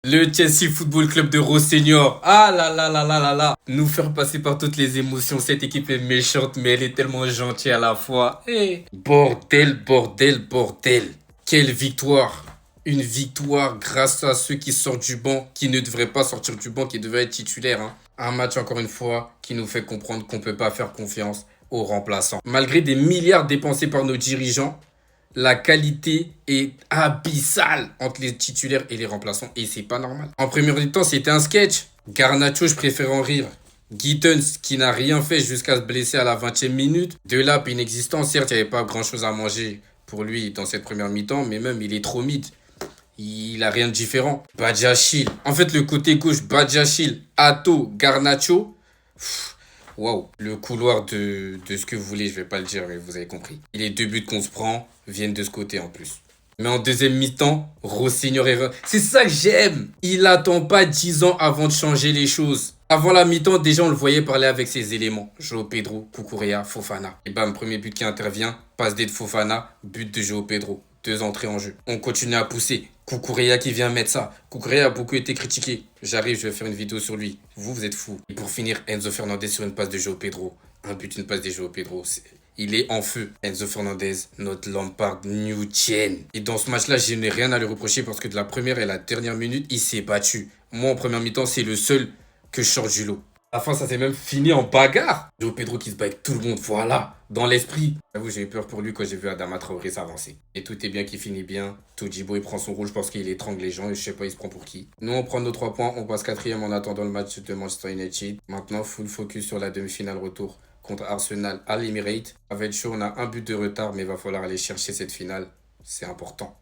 Le Chelsea Football Club de Rossenior. Ah là là là là là là. Nous faire passer par toutes les émotions. Cette équipe est méchante, mais elle est tellement gentille à la fois. Bordel, bordel, bordel. Quelle victoire. Une victoire grâce à ceux qui sortent du banc, qui ne devraient pas sortir du banc, qui devaient être titulaires. Un match, encore une fois, qui nous fait comprendre qu'on ne peut pas faire confiance aux remplaçants. Malgré des milliards dépensés par nos dirigeants, la qualité est abyssale entre les titulaires et les remplaçants. Et c'est pas normal. En première mi-temps, c'était un sketch. Garnacho, je préfère en rire. Gittens, qui n'a rien fait jusqu'à se blesser à la 20e minute. Delap, inexistant. Certes, il n'y avait pas grand-chose à manger pour lui dans cette première mi-temps. Mais même, il est trop mid. Il a rien de différent. Badiachil. En fait, le côté gauche, Badiachil, Atto, Garnacho. Waouh, le couloir de ce que vous voulez, je vais pas le dire, mais vous avez compris. Et les deux buts qu'on se prend viennent de ce côté en plus. Mais en deuxième mi-temps, Rossignol est... C'est ça que j'aime. Il attend pas 10 ans avant de changer les choses. Avant la mi-temps, déjà on le voyait parler avec ses éléments. João Pedro, Cucurella, Fofana. Et bam, premier but qui intervient, passe D de Fofana, but de João Pedro. 2 entrées en jeu. On continue à pousser. Cucurella qui vient mettre ça. Cucurella a beaucoup été critiqué. J'arrive, je vais faire une vidéo sur lui. Vous êtes fous. Et pour finir, Enzo Fernandez sur une passe de João Pedro. Un but, une passe de João Pedro. Il est en feu. Enzo Fernandez, notre Lampard New Gen. Et dans ce match-là, je n'ai rien à lui reprocher parce que de la première et la dernière minute, il s'est battu. Moi, en première mi-temps, c'est le seul que je sors du lot. À la fin, ça s'est même fini en bagarre. João Pedro qui se bat avec tout le monde, voilà, dans l'esprit. J'avoue, j'ai eu peur pour lui quand j'ai vu Adama Traoré s'avancer. Et tout est bien qui finit bien. Todibo, il prend son rouge parce qu'il étrangle les gens et je sais pas, il se prend pour qui. Nous, on prend nos 3 points, on passe 4e en attendant le match de Manchester United. Maintenant, full focus sur la demi-finale retour contre Arsenal à l'Emirates. Ça va être chaud, on a un but de retard, mais il va falloir aller chercher cette finale. C'est important.